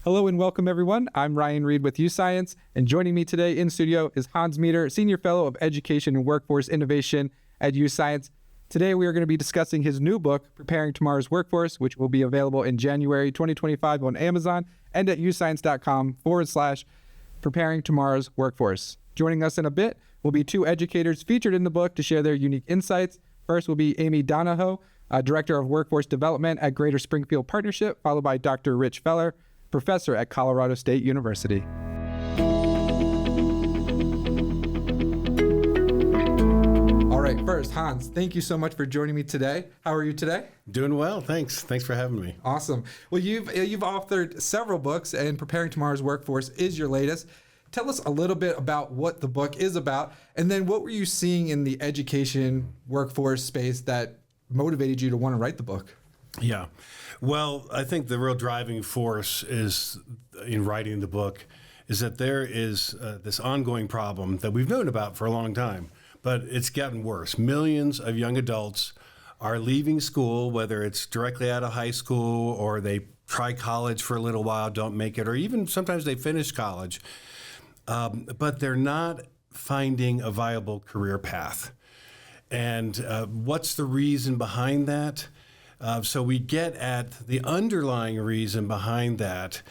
Hello and welcome, everyone. I'm Ryan Reed with YouScience, and joining me today in studio is Hans Meeder, Senior Fellow of Education and Workforce Innovation at YouScience. Today, we are going to be discussing his new book, Preparing Tomorrow's Workforce, which will be available in January 2025 on Amazon and at youscience.com/Preparing Tomorrow's Workforce. Joining us in a bit will be two educators featured in the book to share their unique insights. First will be Amy Donahoe, Director of Workforce Development at Greater Springfield Partnership, followed by Dr. Rich Feller, Professor at Colorado State University. All right, first, Hans, thank you so much for joining me today. How are you today? Doing well, thanks. Thanks for having me. Awesome. Well, you've authored several books, and Preparing Tomorrow's Workforce is your latest. Tell us a little bit about what the book is about, and then what were you seeing in the education workforce space that motivated you to want to write the book? Yeah. Well, I think the real driving force is in writing the book is that there is this ongoing problem that we've known about for a long time, but it's gotten worse. Millions of young adults are leaving school, whether it's directly out of high school or they try college for a little while, don't make it, or even sometimes they finish college, but they're not finding a viable career path. And what's the reason behind that? So we get at the underlying reason behind that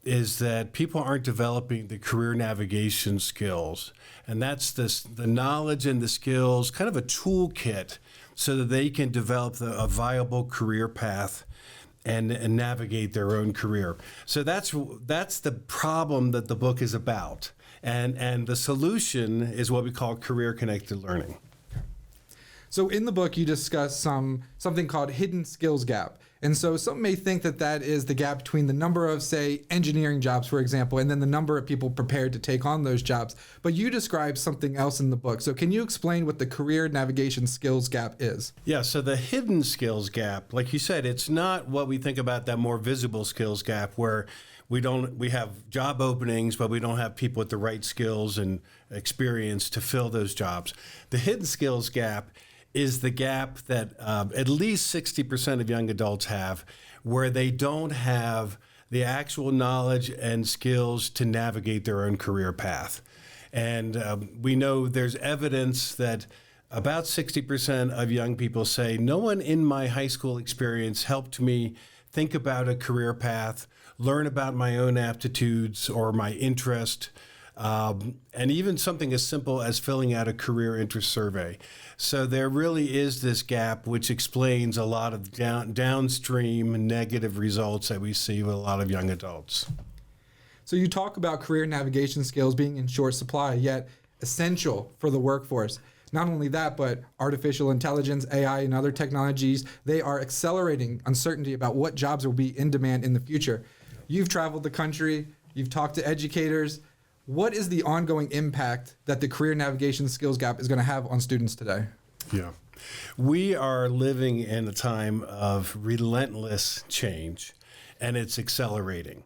is that people aren't developing the career navigation skills. And that's the knowledge and the skills, kind of a toolkit so that they can develop a viable career path and navigate their own career. So that's the problem that the book is about. And the solution is what we call career-connected learning. So in the book, you discuss something called hidden skills gap. And so some may think that is the gap between the number of, say, engineering jobs, for example, and then the number of people prepared to take on those jobs. But you describe something else in the book. So can you explain what the career navigation skills gap is? Yeah, so the hidden skills gap, like you said, it's not what we think about that more visible skills gap where we have job openings, but we don't have people with the right skills and experience to fill those jobs. The hidden skills gap is the gap that at least 60% of young adults have, where they don't have the actual knowledge and skills to navigate their own career path. And we know there's evidence that about 60% of young people say, no one in my high school experience helped me think about a career path, learn about my own aptitudes or my interest, and even something as simple as filling out a career interest survey. So there really is this gap, which explains a lot of downstream negative results that we see with a lot of young adults. So you talk about career navigation skills being in short supply, yet essential for the workforce. Not only that, but artificial intelligence, AI, and other technologies, they are accelerating uncertainty about what jobs will be in demand in the future. You've traveled the country, you've talked to educators. What is the ongoing impact that the career navigation skills gap is going to have on students today? Yeah. We are living in a time of relentless change, and it's accelerating.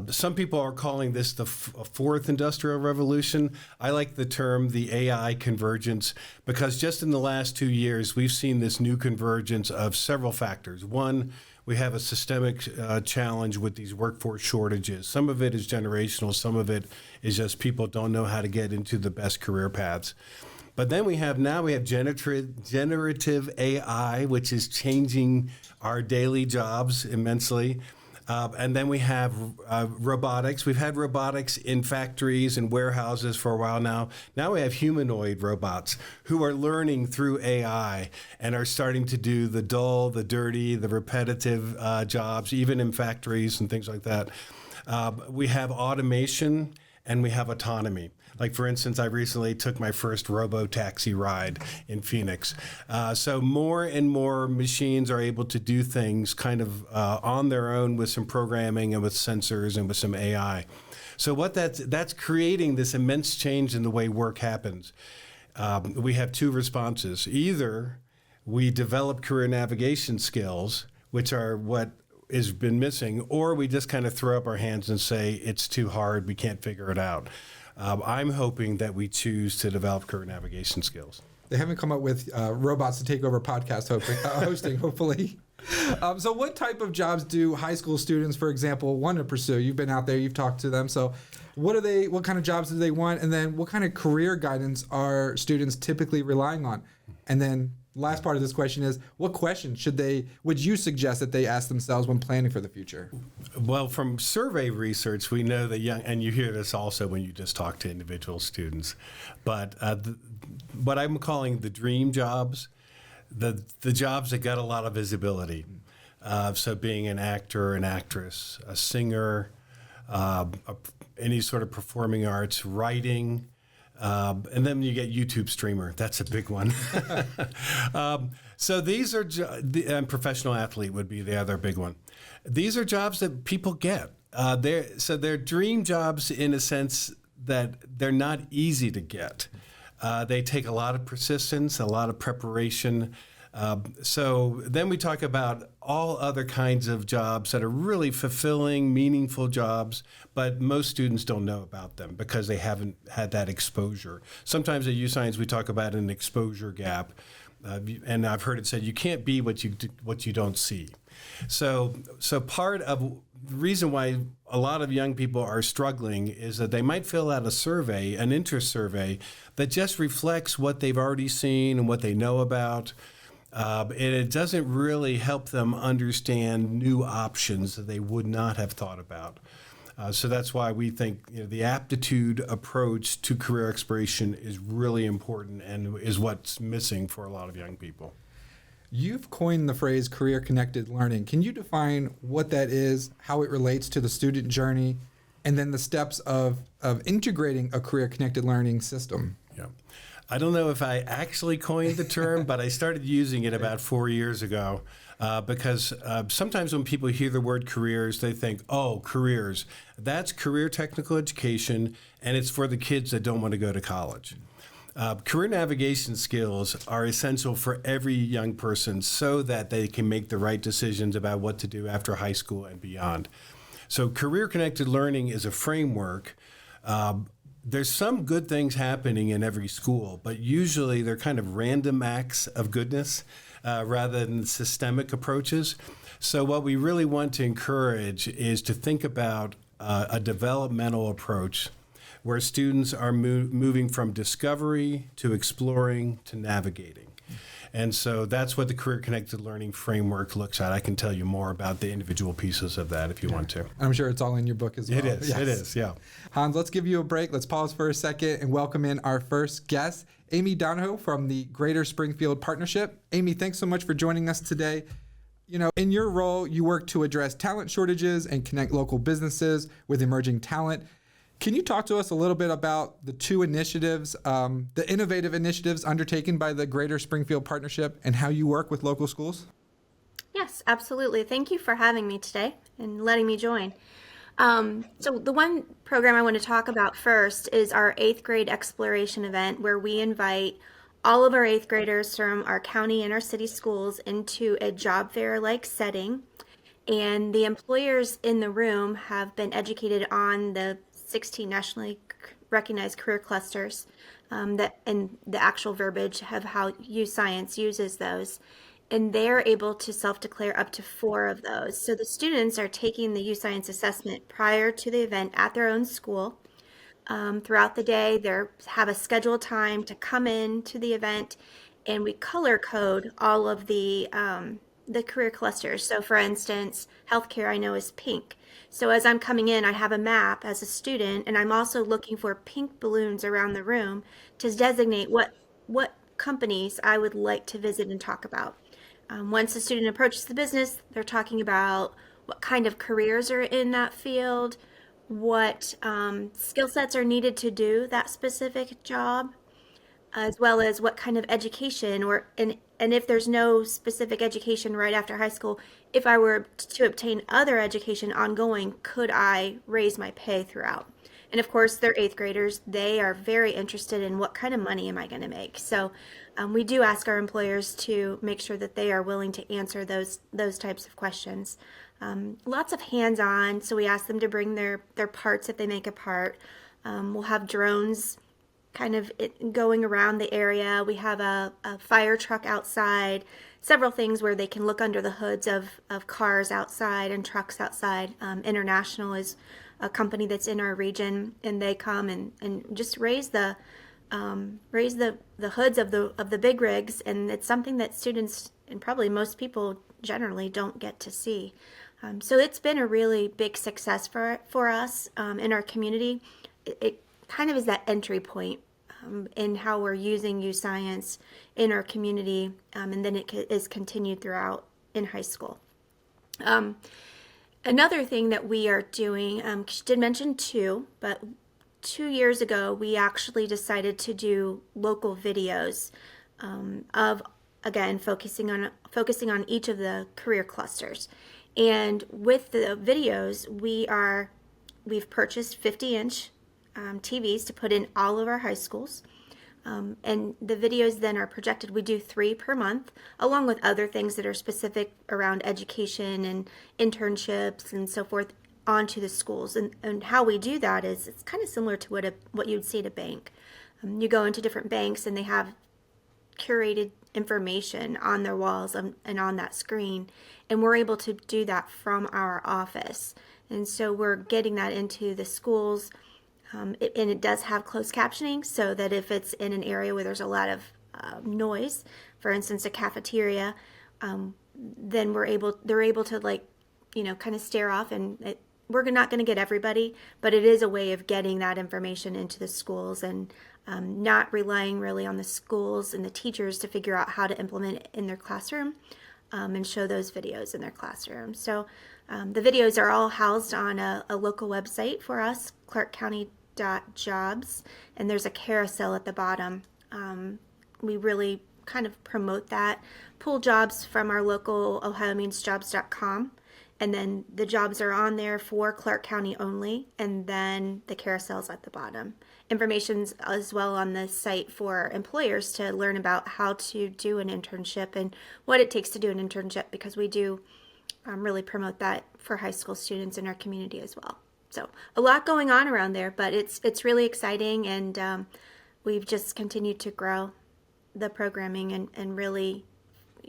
Some people are calling this the fourth industrial revolution. I like the term the AI convergence because just in the last 2 years, we've seen this new convergence of several factors. One, we have a systemic challenge with these workforce shortages. Some of it is generational. Some of it is just people don't know how to get into the best career paths. But then we have generative AI, which is changing our daily jobs immensely. And then we have robotics. We've had robotics in factories and warehouses for a while now. Now we have humanoid robots who are learning through AI and are starting to do the dull, the dirty, the repetitive jobs, even in factories and things like that. We have automation and we have autonomy. Like, for instance, I recently took my first robo-taxi ride in Phoenix. So more and more machines are able to do things kind of on their own with some programming and with sensors and with some AI. So what that's creating this immense change in the way work happens. We have two responses. Either we develop career navigation skills, which are what has been missing, or we just kind of throw up our hands and say, it's too hard, we can't figure it out. I'm hoping that we choose to develop career navigation skills. They haven't come up with robots to take over podcast hosting, hopefully. So what type of jobs do high school students, for example, want to pursue? You've been out there, you've talked to them. So what kind of jobs do they want? And then what kind of career guidance are students typically relying on? And then last part of this question is, what questions would you suggest that they ask themselves when planning for the future? Well, from survey research, we know that and you hear this also when you just talk to individual students, but what I'm calling the dream jobs, the jobs that got a lot of visibility. So being an actor, an actress, a singer, any sort of performing arts, writing, and then you get YouTube streamer. That's a big one. So these are and professional athlete would be the other big one. These are jobs that people get. They're dream jobs in a sense that they're not easy to get. They take a lot of persistence, a lot of preparation. So then we talk about all other kinds of jobs that are really fulfilling, meaningful jobs, but most students don't know about them because they haven't had that exposure. Sometimes at YouScience we talk about an exposure gap, and I've heard it said you can't be what you don't see. So part of the reason why a lot of young people are struggling is that they might fill out a survey, an interest survey, that just reflects what they've already seen and what they know about. And it doesn't really help them understand new options that they would not have thought about. So that's why we think the aptitude approach to career exploration is really important and is what's missing for a lot of young people. You've coined the phrase career-connected learning. Can you define what that is, how it relates to the student journey, and then the steps of integrating a career-connected learning system? Yeah. I don't know if I actually coined the term, but I started using it about 4 years ago because sometimes when people hear the word careers, they think, oh, careers. That's career technical education, and it's for the kids that don't want to go to college. Career navigation skills are essential for every young person so that they can make the right decisions about what to do after high school and beyond. So career-connected learning is a framework. There's some good things happening in every school, but usually they're kind of random acts of goodness rather than systemic approaches. So what we really want to encourage is to think about a developmental approach where students are moving from discovery to exploring to navigating. And so that's what the career-connected learning framework looks at. I can tell you more about the individual pieces of that if you want to. I'm sure it's all in your book as well. It is, Yes. It is, yeah. Hans, let's give you a break. Let's pause for a second and welcome in our first guest, Amy Donahoe from the Greater Springfield Partnership. Amy, thanks so much for joining us today. In your role, you work to address talent shortages and connect local businesses with emerging talent. Can you talk to us a little bit about the two initiatives, the innovative initiatives undertaken by the Greater Springfield Partnership and how you work with local schools? Yes, absolutely. Thank you for having me today and letting me join. So the one program I want to talk about first is our 8th grade exploration event, where we invite all of our 8th graders from our county and our city schools into a job fair-like setting. And the employers in the room have been educated on the 16 nationally recognized career clusters and the actual verbiage of how YouScience uses those. And they're able to self-declare up to 4 of those. So the students are taking the YouScience assessment prior to the event at their own school. Throughout the day, they have a scheduled time to come in to the event, and we color code all of the career clusters. So for instance, healthcare I know is pink. So as I'm coming in, I have a map as a student, and I'm also looking for pink balloons around the room to designate what companies I would like to visit and talk about. Once the student approaches the business, they're talking about what kind of careers are in that field, what skill sets are needed to do that specific job, as well as what kind of education and if there's no specific education right after high school, if I were to obtain other education ongoing, could I raise my pay throughout? And of course, they're 8th graders. They are very interested in what kind of money am I going to make. So we do ask our employers to make sure that they are willing to answer those types of questions. Lots of hands-on, so we ask them to bring their parts if they make a part. We'll have drones kind of going around the area. We have a fire truck outside, several things where they can look under the hoods of cars outside and trucks outside. International is a company that's in our region, and they come and just raise the hoods of the big rigs, and it's something that students and probably most people generally don't get to see. So it's been a really big success for us in our community. It kind of is that entry point in how we're using YouScience in our community, and then it is continued throughout in high school. Another thing that we are doing, she did mention but 2 years ago we actually decided to do local videos of, again, focusing on each of the career clusters. And with the videos, we've purchased 50-inch TVs to put in all of our high schools. And the videos then are projected. We do 3 per month, along with other things that are specific around education and internships and so forth onto the schools. And how we do that is it's kind of similar to what you'd see at a bank. You go into different banks and they have curated information on their walls and on that screen, and we're able to do that from our office. And so we're getting that into the schools, and it does have closed captioning, so that if it's in an area where there's a lot of noise, for instance a cafeteria, then they're able to kind of stare off, and we're not going to get everybody, but it is a way of getting that information into the schools and not relying really on the schools and the teachers to figure out how to implement it in their classroom and show those videos in their classroom. So the videos are all housed on a local website for us, clarkcounty.jobs, and there's a carousel at the bottom. We really kind of promote that, pull jobs from our local ohiomeansjobs.com, and then the jobs are on there for Clark County only, and then the carousel's at the bottom. Information's as well on the site for employers to learn about how to do an internship and what it takes to do an internship, because we do really promote that for high school students in our community as well. So a lot going on around there, but it's really exciting, and we've just continued to grow the programming and really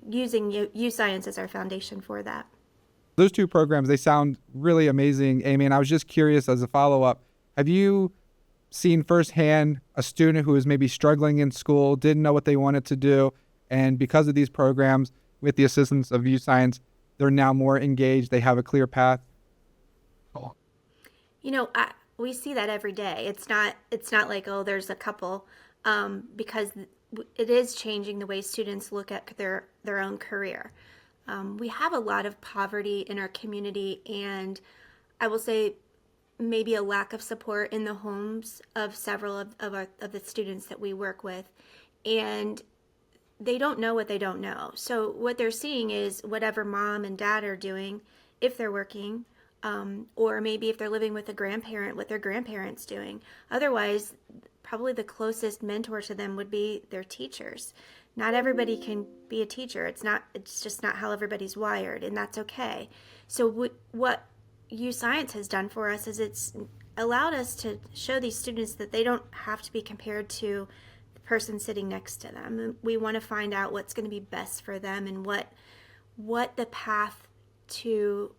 using YouScience as our foundation for that. Those 2 programs, they sound really amazing, Amy, and I was just curious as a follow-up, have you seen firsthand a student who is maybe struggling in school, didn't know what they wanted to do, and because of these programs, with the assistance of YouScience, they're now more engaged, they have a clear path? We see that every day. It's not like, oh, there's a couple, because it is changing the way students look at their own career. We have a lot of poverty in our community, and I will say maybe a lack of support in the homes of several of the students that we work with, and they don't know what they don't know. So what they're seeing is whatever mom and dad are doing, if they're working, or maybe if they're living with a grandparent, what their grandparents doing. Otherwise, probably the closest mentor to them would be their teachers. Not everybody can be a teacher. It's just not how everybody's wired, and that's okay. So what YouScience has done for us is it's allowed us to show these students that they don't have to be compared to the person sitting next to them. We want to find out what's going to be best for them and what the path to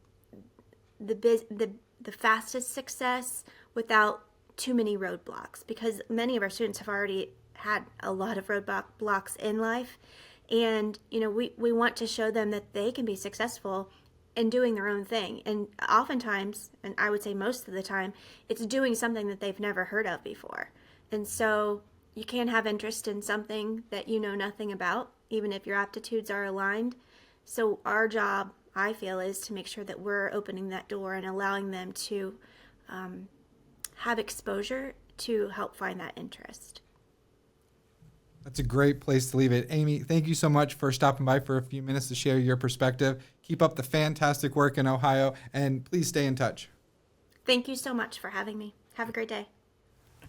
the fastest success without too many roadblocks, because many of our students have already had a lot of roadblocks in life, and we want to show them that they can be successful in doing their own thing. And oftentimes, and I would say most of the time, it's doing something that they've never heard of before. And so you can't have interest in something that you know nothing about, even if your aptitudes are aligned. So our job, I feel, is to make sure that we're opening that door and allowing them to have exposure to help find that interest. That's a great place to leave it. Amy, thank you so much for stopping by for a few minutes to share your perspective. Keep up the fantastic work in Ohio, and please stay in touch. Thank you so much for having me. Have a great day.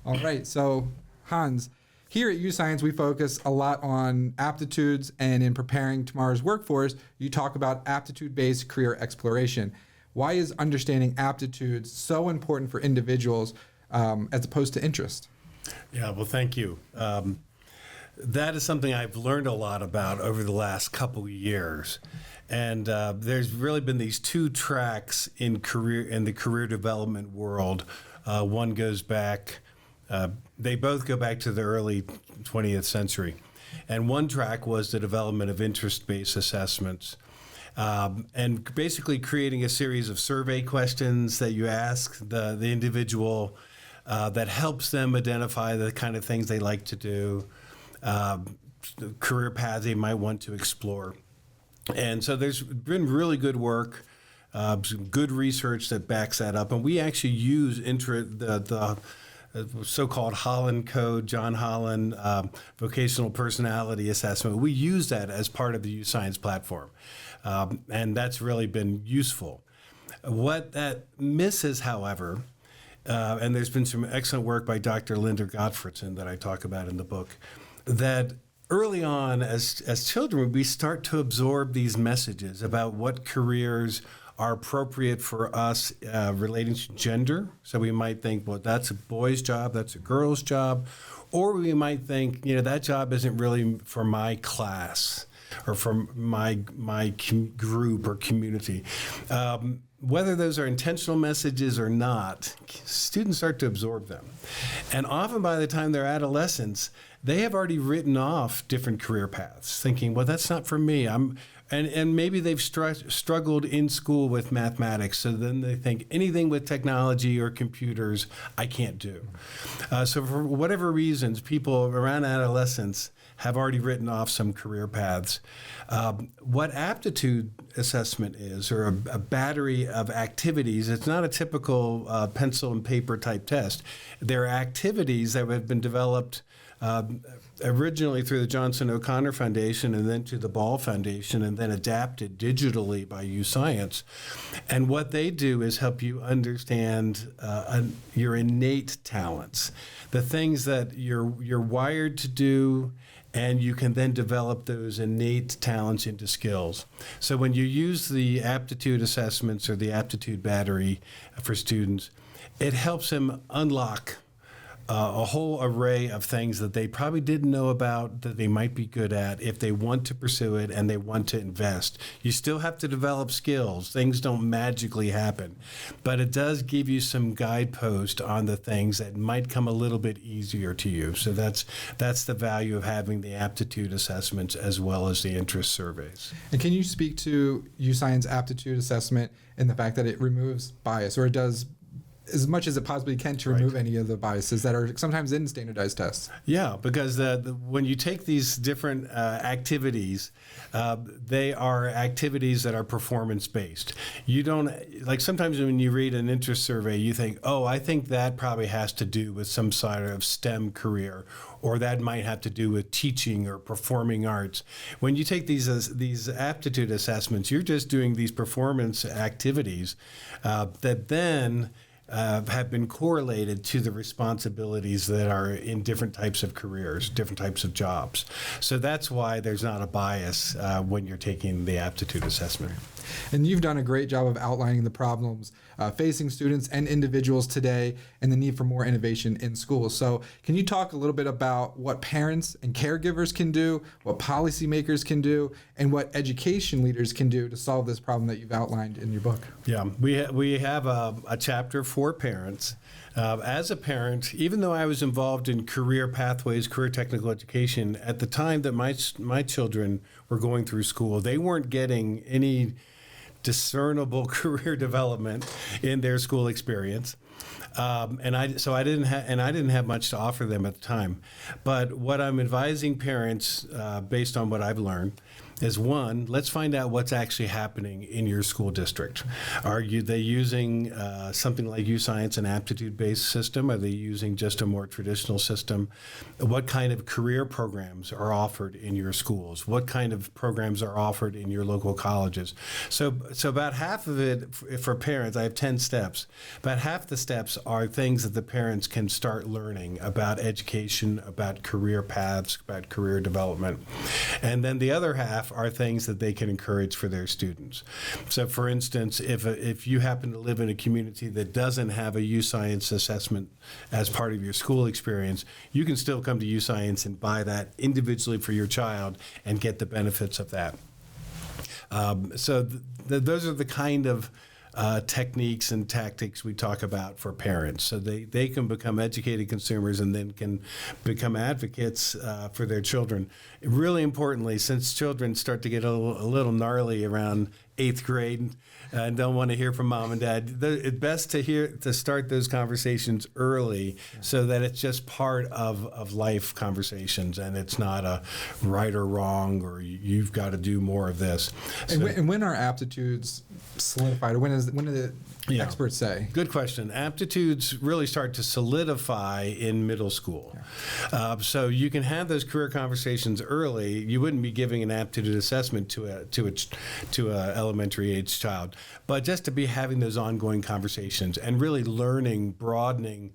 All right, so Hans, here at YouScience, we focus a lot on aptitudes, and in preparing tomorrow's workforce, you talk about aptitude-based career exploration. Why is understanding aptitudes so important for individuals as opposed to interest? Yeah, well, thank you. That is something I've learned a lot about over the last couple of years. And there's really been these two tracks in the career development world. One goes back, they both go back to the early 20th century. And one track was the development of interest-based assessments. And basically creating a series of survey questions that you ask the individual that helps them identify the kind of things they like to do, career paths they might want to explore. And so there's been really good work, some good research that backs that up. And we actually use the so-called Holland Code, John Holland Vocational Personality Assessment. We use that as part of the YouScience platform. And that's really been useful. What that misses, however, and there's been some excellent work by Dr. Linda Gottfredson that I talk about in the book, that early on as children, we start to absorb these messages about what careers are appropriate for us relating to gender. So we might think, well, that's a boy's job, that's a girl's job. Or we might think, that job isn't really for my class or for my group or community. Whether those are intentional messages or not, students start to absorb them. And often by the time they're adolescents, they have already written off different career paths, thinking, well, that's not for me. And maybe they've struggled in school with mathematics, so then they think anything with technology or computers, I can't do. So for whatever reasons, people around adolescence have already written off some career paths. What aptitude assessment is, or a battery of activities, it's not a typical pencil and paper type test. They're activities that have been developed originally through the Johnson O'Connor Foundation and then to the Ball Foundation and then adapted digitally by YouScience. And what they do is help you understand your innate talents, the things that you're wired to do, and you can then develop those innate talents into skills. So when you use the aptitude assessments or the aptitude battery for students, it helps them unlock a whole array of things that they probably didn't know about that they might be good at if they want to pursue it and they want to invest. You still have to develop skills. Things don't magically happen. But it does give you some guidepost on the things that might come a little bit easier to you. So that's the value of having the aptitude assessments as well as the interest surveys. And can you speak to YouScience aptitude assessment and the fact that it removes bias, or it does as much as it possibly can to remove any of the biases that are sometimes in standardized tests? Yeah, because when you take these different activities, they are activities that are performance-based. You don't, like sometimes when you read an interest survey, you think, oh, I think that probably has to do with some sort of STEM career, or that might have to do with teaching or performing arts. When you take these aptitude assessments, you're just doing these performance activities that then have been correlated to the responsibilities that are in different types of careers, different types of jobs. So that's why there's not a bias when you're taking the aptitude assessment. And you've done a great job of outlining the problems facing students and individuals today and the need for more innovation in schools. So can you talk a little bit about what parents and caregivers can do, what policymakers can do, and what education leaders can do to solve this problem that you've outlined in your book? Yeah, we have a chapter for parents. As a parent, even though I was involved in career pathways, career technical education, at the time that my children were going through school, they weren't getting any discernible career development in their school experience. And I didn't have much to offer them at the time. But what I'm advising parents, based on what I've learned, is one, let's find out what's actually happening in your school district. Are they using something like YouScience and Aptitude-Based system? Are they using just a more traditional system? What kind of career programs are offered in your schools? What kind of programs are offered in your local colleges? So about half of it for parents, I have 10 steps. About half the steps steps are things that the parents can start learning about education, about career paths, about career development. And then the other half are things that they can encourage for their students. So for instance, if you happen to live in a community that doesn't have a YouScience assessment as part of your school experience, you can still come to YouScience and buy that individually for your child and get the benefits of that. So those are the kind of techniques and tactics we talk about for parents. So they can become educated consumers and then can become advocates for their children. Really importantly, since children start to get a little gnarly around 8th grade and don't want to hear from mom and dad, it's best to start those conversations early so that it's just part of life conversations and it's not a right or wrong or you've got to do more of this. And when are aptitudes solidified, or when do the experts say? Good question. Aptitudes really start to solidify in middle school. So you can have those career conversations early. You wouldn't be giving an aptitude assessment to a elementary age child, but just to be having those ongoing conversations and really learning, broadening,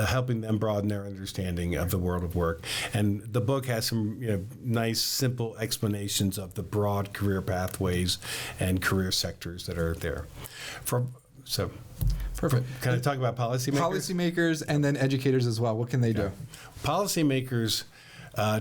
helping them broaden their understanding of the world of work. And the book has some nice, simple explanations of the broad career pathways and career sectors that are there. Perfect. Can I talk about policymakers? Policymakers and then educators as well. What can they do? Policymakers,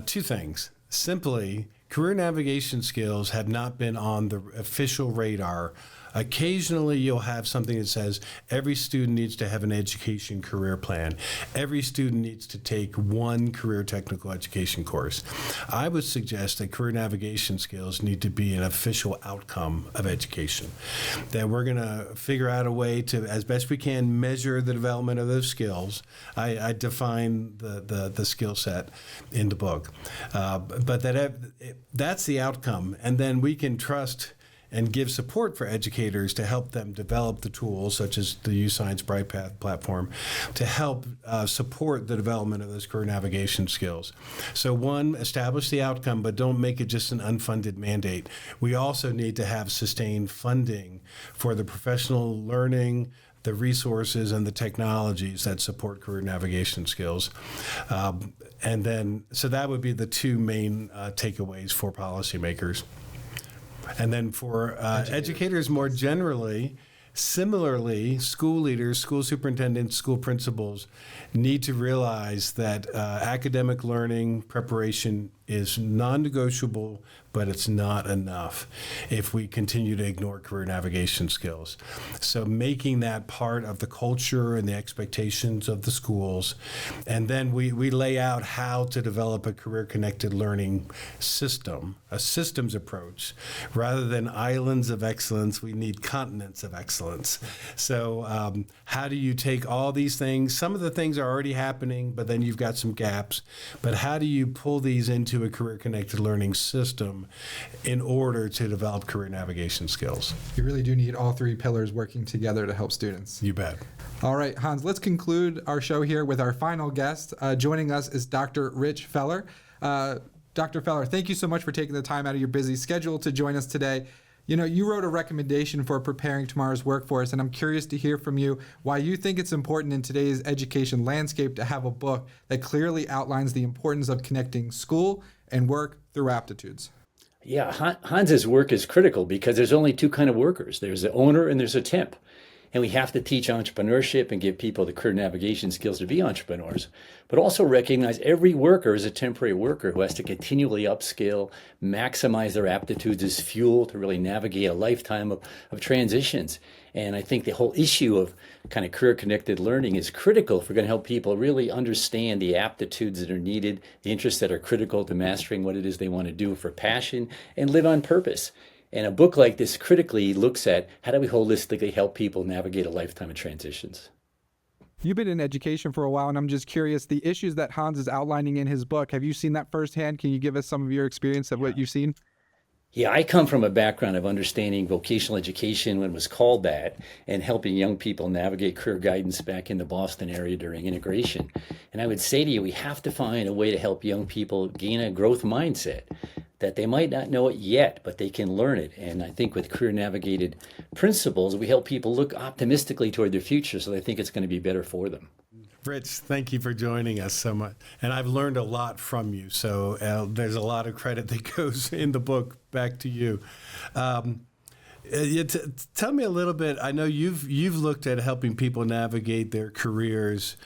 two things. Simply, career navigation skills have not been on the official radar. Occasionally, you'll have something that says every student needs to have an education career plan. Every student needs to take one career technical education course. I would suggest that career navigation skills need to be an official outcome of education. That we're going to figure out a way to, as best we can, measure the development of those skills. I define the skill set in the book. But that's the outcome. And then we can trust and give support for educators to help them develop the tools, such as the YouScience BrightPath platform, to help support the development of those career navigation skills. So one, establish the outcome, but don't make it just an unfunded mandate. We also need to have sustained funding for the professional learning, the resources, and the technologies that support career navigation skills. And then, so that would be the two main takeaways for policymakers. And then for educators more generally, similarly, school leaders, school superintendents, school principals need to realize that academic learning preparation is non-negotiable, but it's not enough if we continue to ignore career navigation skills. So making that part of the culture and the expectations of the schools, and then we lay out how to develop a career-connected learning system, a systems approach. Rather than islands of excellence, we need continents of excellence. So how do you take all these things? Some of the things are already happening, but then you've got some gaps. But how do you pull these into a career-connected learning system in order to develop career navigation skills? You really do need all three pillars working together to help students. You bet. All right, Hans, let's conclude our show here with our final guest. Joining us is Dr. Rich Feller. Dr. Feller, thank you so much for taking the time out of your busy schedule to join us today. You know, you wrote a recommendation for preparing tomorrow's workforce, and I'm curious to hear from you why you think it's important in today's education landscape to have a book that clearly outlines the importance of connecting school and work through aptitudes. Yeah, Hans's work is critical because there's only two kind of workers. There's the owner and there's a temp. And we have to teach entrepreneurship and give people the career navigation skills to be entrepreneurs, but also recognize every worker is a temporary worker who has to continually upskill, maximize their aptitudes as fuel to really navigate a lifetime of transitions. And I think the whole issue of kind of career-connected learning is critical if we're going to help people really understand the aptitudes that are needed, the interests that are critical to mastering what it is they want to do for passion and live on purpose. And a book like this critically looks at how do we holistically help people navigate a lifetime of transitions. You've been in education for a while, and I'm just curious, the issues that Hans is outlining in his book, have you seen that firsthand? Can you give us some of your experience of what you've seen? Yeah, I come from a background of understanding vocational education when it was called that and helping young people navigate career guidance back in the Boston area during integration. And I would say to you, we have to find a way to help young people gain a growth mindset that they might not know it yet, but they can learn it. And I think with career navigated principles, we help people look optimistically toward their future so they think it's going to be better for them. Rich, thank you for joining us so much. And I've learned a lot from you. So there's a lot of credit that goes in the book back to you. Tell me a little bit. I know you've looked at helping people navigate their careers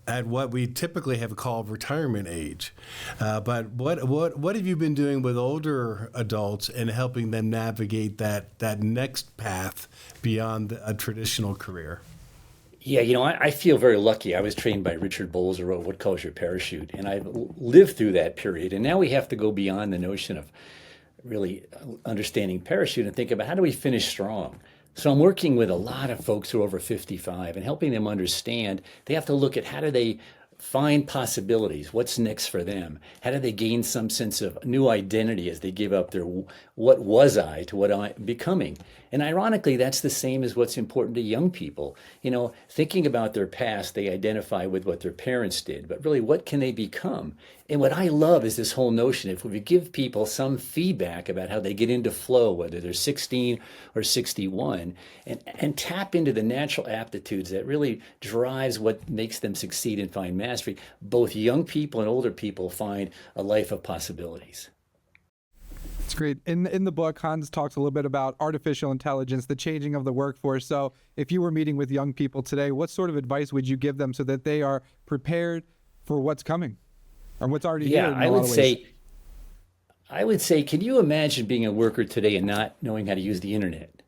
at what we typically have called retirement age. But what have you been doing with older adults and helping them navigate that next path beyond a traditional career? Yeah, I feel very lucky. I was trained by Richard Bowles, who wrote What Colors Your Parachute, and I've lived through that period. And now we have to go beyond the notion of really understanding parachute and think about how do we finish strong. So I'm working with a lot of folks who are over 55 and helping them understand they have to look at how do they find possibilities, what's next for them, how do they gain some sense of new identity as they give up their what was I to what I'm becoming. And ironically, that's the same as what's important to young people. Thinking about their past, they identify with what their parents did, but really what can they become? And what I love is this whole notion, if we give people some feedback about how they get into flow, whether they're 16 or 61, and tap into the natural aptitudes that really drives what makes them succeed and find mastery, both young people and older people find a life of possibilities. It's great. In the book, Hans talks a little bit about artificial intelligence, the changing of the workforce. So if you were meeting with young people today, what sort of advice would you give them so that they are prepared for what's coming or what's already here? I would say, can you imagine being a worker today and not knowing how to use the internet?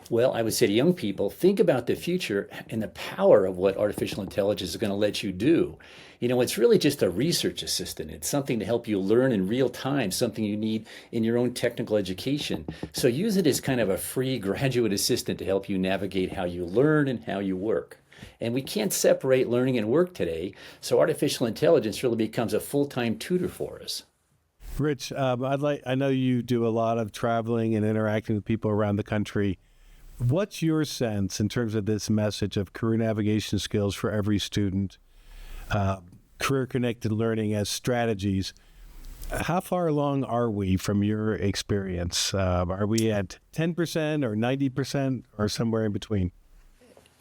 Well, I would say to young people, think about the future and the power of what artificial intelligence is going to let you do. It's really just a research assistant. It's something to help you learn in real time, something you need in your own technical education. So use it as kind of a free graduate assistant to help you navigate how you learn and how you work. And we can't separate learning and work today, so artificial intelligence really becomes a full-time tutor for us. Rich, I know you do a lot of traveling and interacting with people around the country. What's your sense in terms of this message of career navigation skills for every student, career-connected learning as strategies? How far along are we from your experience? Are we at 10% or 90% or somewhere in between?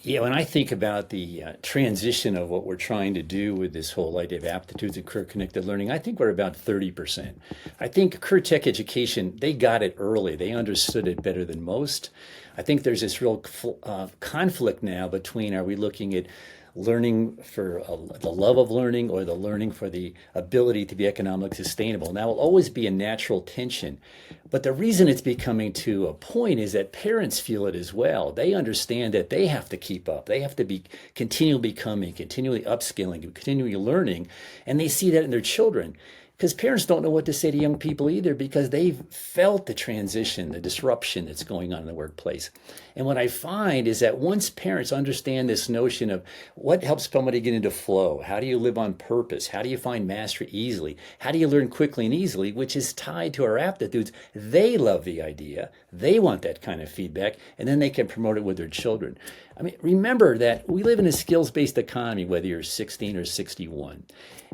Yeah, when I think about the transition of what we're trying to do with this whole idea of aptitudes and career-connected learning, I think we're about 30%. I think career tech education, they got it early. They understood it better than most. I think there's this real conflict now between are we looking at learning for the love of learning or the learning for the ability to be economically sustainable. Now, will always be a natural tension. But the reason it's becoming to a point is that parents feel it as well. They understand that they have to keep up. They have to be continually becoming, continually upskilling, continually learning. And they see that in their children. Because parents don't know what to say to young people either because they've felt the transition, the disruption that's going on in the workplace. And what I find is that once parents understand this notion of what helps somebody get into flow, how do you live on purpose, how do you find mastery easily, how do you learn quickly and easily, which is tied to our aptitudes, they love the idea, they want that kind of feedback, and then they can promote it with their children. I mean, remember that we live in a skills-based economy, whether you're 16 or 61,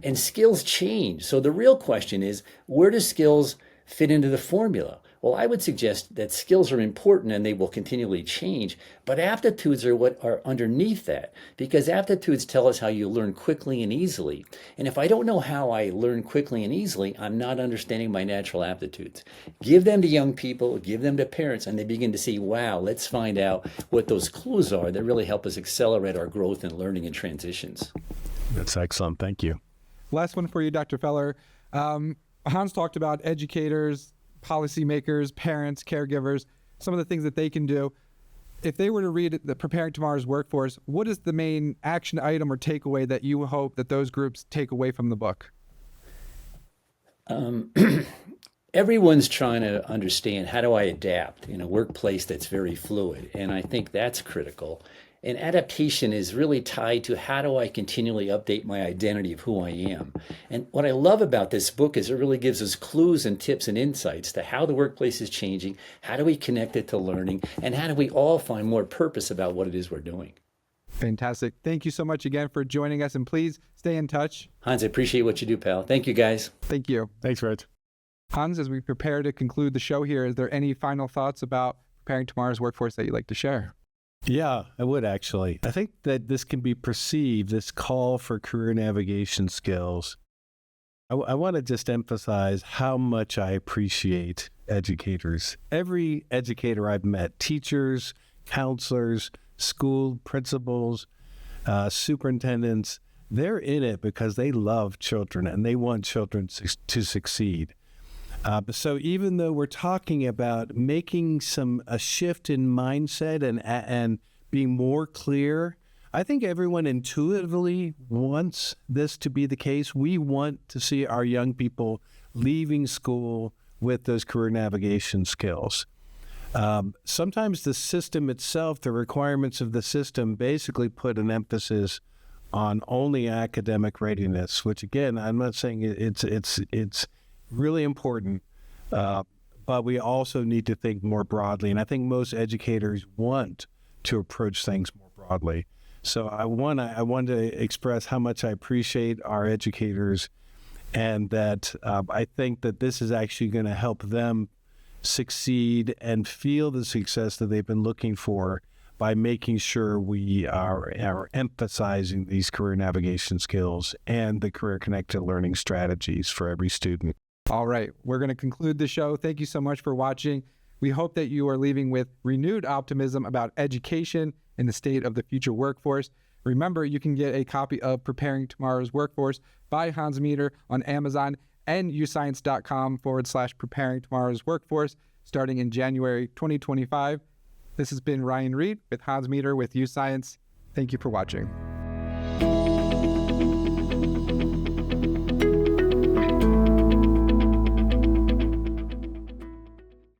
and skills change. So the real question is, where do skills fit into the formula? Well, I would suggest that skills are important and they will continually change, but aptitudes are what are underneath that, because aptitudes tell us how you learn quickly and easily. And if I don't know how I learn quickly and easily, I'm not understanding my natural aptitudes. Give them to young people, give them to parents, and they begin to see, wow, let's find out what those clues are that really help us accelerate our growth and learning and transitions. That's excellent. Thank you. Last one for you, Dr. Feller. Hans talked about educators, policymakers, parents, caregivers, some of the things that they can do. If they were to read the Preparing Tomorrow's Workforce, what is the main action item or takeaway that you hope that those groups take away from the book? Everyone's trying to understand, how do I adapt in a workplace that's very fluid? And I think that's critical. And adaptation is really tied to how do I continually update my identity of who I am. And what I love about this book is it really gives us clues and tips and insights to how the workplace is changing, how do we connect it to learning, and how do we all find more purpose about what it is we're doing. Fantastic. Thank you so much again for joining us, and please stay in touch. Hans, I appreciate what you do, pal. Thank you, guys. Thank you. Thanks, Rich. Hans, as we prepare to conclude the show here, is there any final thoughts about preparing tomorrow's workforce that you'd like to share? Yeah, I would actually. I think that this can be perceived, this call for career navigation skills. I want to just emphasize how much I appreciate educators. Every educator I've met, teachers, counselors, school principals, superintendents, they're in it because they love children and they want children to succeed. So even though we're talking about making a shift in mindset and being more clear, I think everyone intuitively wants this to be the case. We want to see our young people leaving school with those career navigation skills. Sometimes the system itself, the requirements of the system, basically put an emphasis on only academic readiness, which again, I'm not saying it's really important, but we also need to think more broadly. And I think most educators want to approach things more broadly. So I want to express how much I appreciate our educators, and that I think that this is actually going to help them succeed and feel the success that they've been looking for by making sure we are emphasizing these career navigation skills and the career-connected learning strategies for every student. All right, we're going to conclude the show. Thank you so much for watching. We hope that you are leaving with renewed optimism about education and the state of the future workforce. Remember, you can get a copy of Preparing Tomorrow's Workforce by Hans Meeder on Amazon and youscience.com/preparing tomorrow's workforce starting in January 2025. This has been Ryan Reed with Hans Meeder with YouScience. Thank you for watching.